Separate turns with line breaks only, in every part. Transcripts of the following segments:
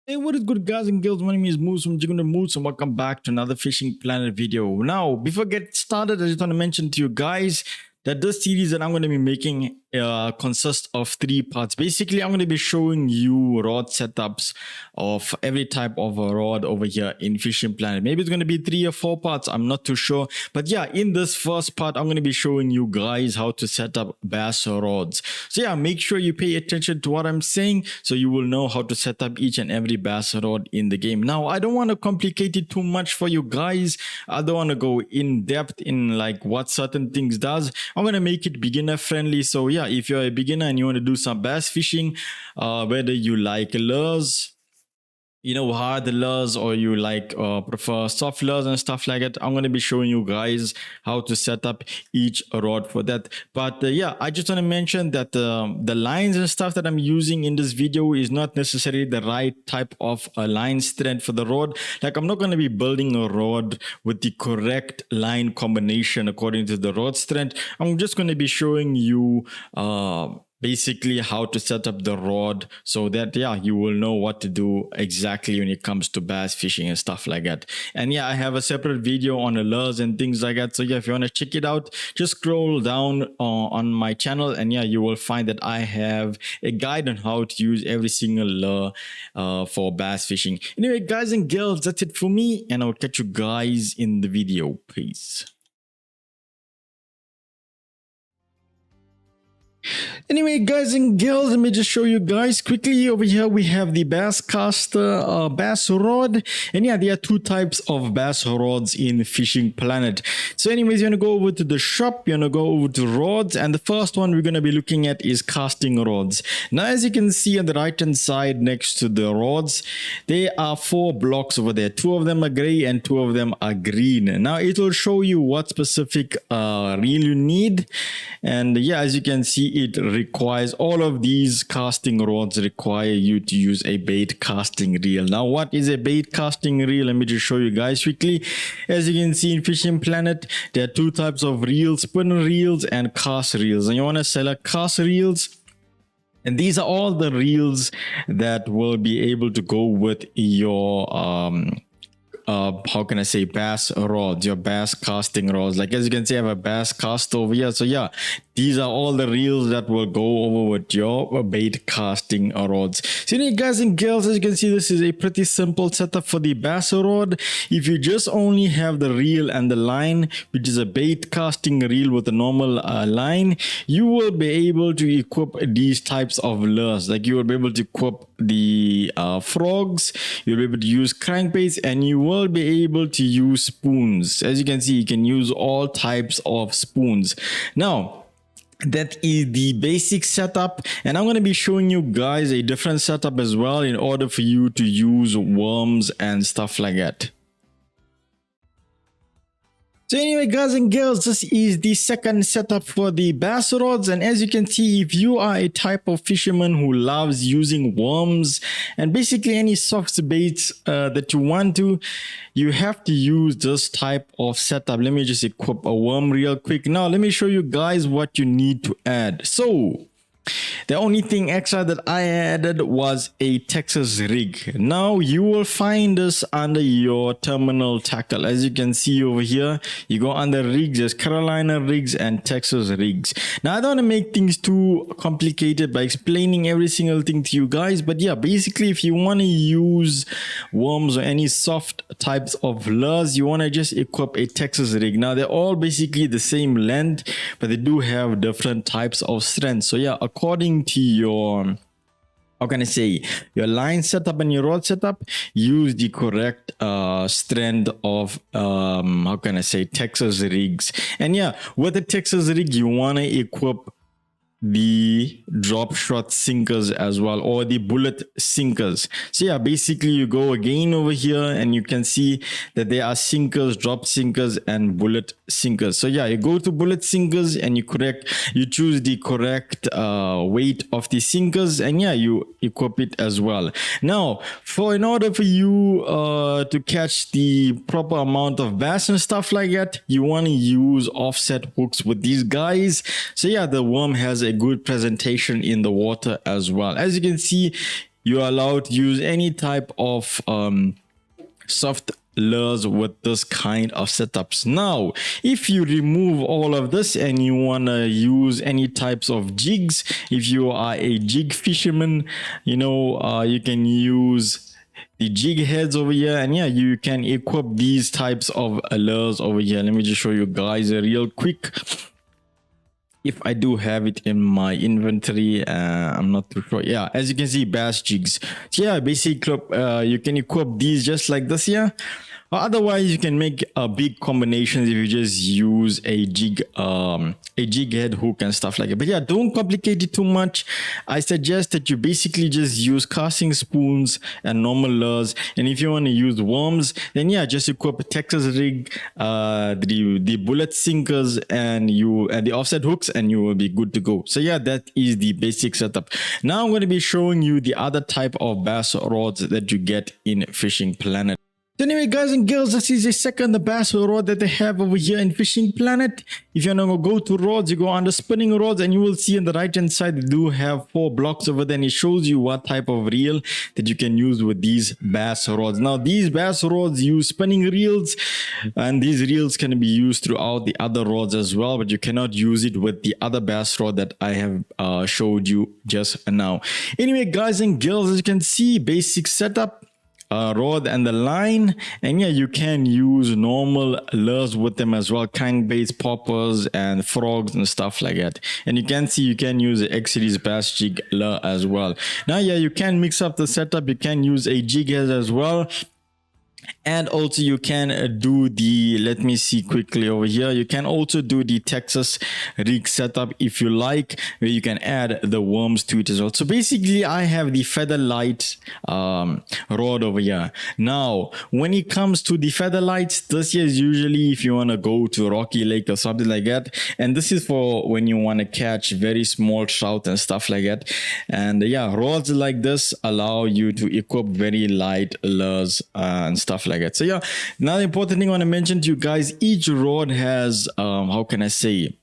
Hey, what is good, guys and girls? My name is Moose from Jigunda Moose, and welcome back to another Fishing Planet video. Now, before I get started, I just want to mention to you guys that this series that I'm going to be making consists of 3 parts. Basically, I'm going to be showing you rod setups of every type of a rod over here in Fishing Planet. Maybe it's going to be 3 or 4 parts. I'm not too sure. But yeah, in this first part, I'm going to be showing you guys how to set up bass rods. So yeah, make sure you pay attention to what I'm saying so you will know how to set up each and every bass rod in the game. Now, I don't want to complicate it too much for you guys. I don't want to go in depth in like what certain things does. I'm going to make it beginner friendly. So yeah, if you're a beginner and you want to do some bass fishing, whether you like lures, hard lures, or you like prefer soft lures and stuff like that, I'm going to be showing you guys how to set up each rod for that. But yeah, I just want to mention that the lines and stuff that I'm using in this video is not necessarily the right type of line strength for the rod. Like, I'm not going to be building a rod with the correct line combination according to the rod strength. I'm just going to be showing you basically how to set up the rod so that yeah, you will know what to do exactly when it comes to bass fishing and stuff like that. And yeah, I have a separate video on the lures and things like that. So yeah, if you want to check it out, just scroll down on my channel, and yeah, you will find that I have a guide on how to use every single lure for bass fishing. Anyway, guys and girls, that's it for me, and I'll catch you guys in the video. Peace. Anyway, guys and girls, let me just show you guys quickly. Over here we have the Basscaster bass rod, and yeah, there are 2 types of bass rods in Fishing Planet. So anyways, you're gonna go over to the shop, you're gonna go over to rods, and the first one we're gonna be looking at is casting rods. Now, as you can see on the right hand side next to the rods, there are 4 blocks over there. 2 of them are gray and 2 of them are green. Now it will show you what specific reel you need, and yeah, as you can see, it requires all of these casting rods require you to use a bait casting reel. Now, what is a bait casting reel? Let me just show you guys quickly. As you can see in Fishing Planet, there are 2 types of reels: spin reels and cast reels. And you want to select cast reels, and these are all the reels that will be able to go with your how can I say, bass rods, your bass casting rods. Like, as you can see, I have a bass cast over here. So yeah, these are all the reels that will go over with your bait casting rods. So anyway, guys and girls, as you can see, this is a pretty simple setup for the bass rod. If you just only have the reel and the line, which is a bait casting reel with a normal line, you will be able to equip these types of lures. Like, you will be able to equip the frogs, you'll be able to use crankbaits, and you will be able to use spoons. As you can see, you can use all types of spoons. Now, that is the basic setup, and I'm going to be showing you guys a different setup as well in order for you to use worms and stuff like that. So anyway, guys and girls, this is the second setup for the bass rods, and as you can see, if you are a type of fisherman who loves using worms and basically any soft baits that you want to, you have to use this type of setup. Let me just equip a worm real quick. Now let me show you guys what you need to add. So the only thing extra that I added was a Texas rig. Now you will find this under your terminal tackle. As you can see over here, you go under rigs, there's Carolina rigs and Texas rigs. Now I don't want to make things too complicated by explaining every single thing to you guys, but yeah, basically if you want to use worms or any soft types of lures, you want to just equip a Texas rig. Now they're all basically the same length, but they do have different types of strength. So yeah, according to your, how can I say, your line setup and your rod setup, use the correct strength of how can I say, Texas rigs. And yeah, with the Texas rig, you want to equip the drop shot sinkers as well, or the bullet sinkers. So yeah, basically you go again over here and you can see that there are sinkers, drop sinkers and bullet sinkers. So yeah, you go to bullet sinkers and you choose the correct weight of the sinkers, and yeah, you equip it as well. Now, in order for you to catch the proper amount of bass and stuff like that, you want to use offset hooks with these guys. So yeah, the worm has a good presentation in the water as well. As you can see, you're allowed to use any type of soft lures with this kind of setups. Now if you remove all of this and you want to use any types of jigs, if you are a jig fisherman, you know, you can use the jig heads over here, and yeah, you can equip these types of lures over here. Let me just show you guys real quick if I do have it in my inventory. I'm not too sure. Yeah, as you can see, bass jigs. So yeah, basically you can equip these just like this here. Otherwise you can make big combinations if you just use a jig head hook and stuff like that. But yeah, don't complicate it too much. I suggest that you basically just use casting spoons and normal lures, and if you want to use worms, then yeah, just equip a Texas rig, the bullet sinkers, and the offset hooks, and you will be good to go. So yeah, that is the basic setup. Now I'm going to be showing you the other type of bass rods that you get in Fishing Planet. So anyway, guys and girls, this is the second bass rod that they have over here in Fishing Planet. If you're going to go to rods, you go under spinning rods, and you will see on the right hand side they do have 4 blocks over there, and it shows you what type of reel that you can use with these bass rods. Now these bass rods use spinning reels, and these reels can be used throughout the other rods as well, but you cannot use it with the other bass rod that I have showed you just now. Anyway, guys and girls, as you can see, basic setup, rod and the line, and yeah, you can use normal lures with them as well, crankbaits, poppers, and frogs and stuff like that. And you can see you can use the X Series bass jig lure as well. Now yeah, you can mix up the setup. You can use a jig head as well, and also you can do the, let me see quickly over here, you can also do the Texas rig setup if you like, where you can add the worms to it as well. So basically I have the Featherlight rod over here. Now when it comes to the Featherlights, this is usually if you want to go to Rocky Lake or something like that, and this is for when you want to catch very small trout and stuff like that. And yeah, rods like this allow you to equip very light lures and stuff like that. So yeah, another important thing I want to mention to you guys, each rod has how can I say,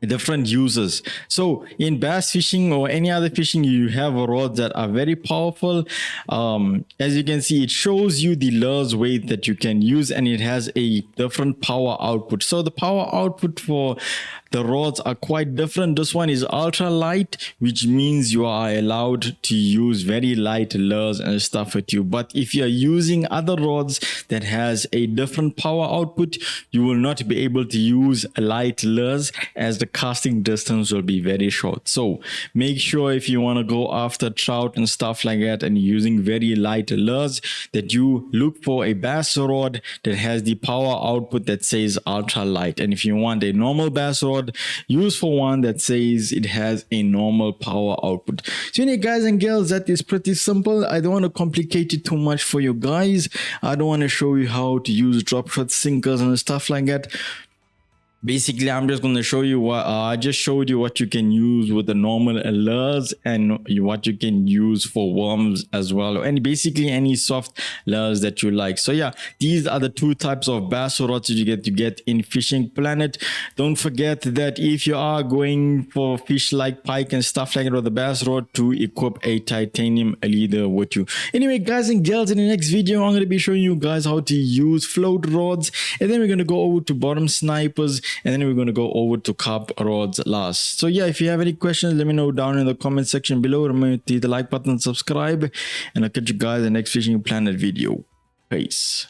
different uses. So in bass fishing or any other fishing, you have rods that are very powerful. As you can see, it shows you the lure's weight that you can use, and it has a different power output. So the power output for the rods are quite different. This one is ultra light, which means you are allowed to use very light lures and stuff with you. But if you're using other rods that has a different power output, you will not be able to use light lures, as the casting distance will be very short. So make sure if you want to go after trout and stuff like that and using very light lures, that you look for a bass rod that has the power output that says ultra light. And if you want a normal bass rod, use for one that says it has a normal power output. So anyway, guys and girls, that is pretty simple. I don't want to complicate it too much for you guys. I don't want to show you how to use drop shot sinkers and stuff like that. Basically, I'm just going to show you what I just showed you what you can use with the normal lures and what you can use for worms as well, and basically any soft lures that you like. So yeah, these are the 2 types of bass rods that you get in Fishing Planet. Don't forget that if you are going for fish like pike and stuff like that with the bass rod, to equip a titanium leader with you. Anyway, guys and girls, in the next video I'm going to be showing you guys how to use float rods, and then we're going to go over to bottom snipers, and then we're going to go over to carp rods last. So yeah, if you have any questions, let me know down in the comment section below. Remember to hit the like button, subscribe, and I'll catch you guys in the next Fishing Planet video. Peace.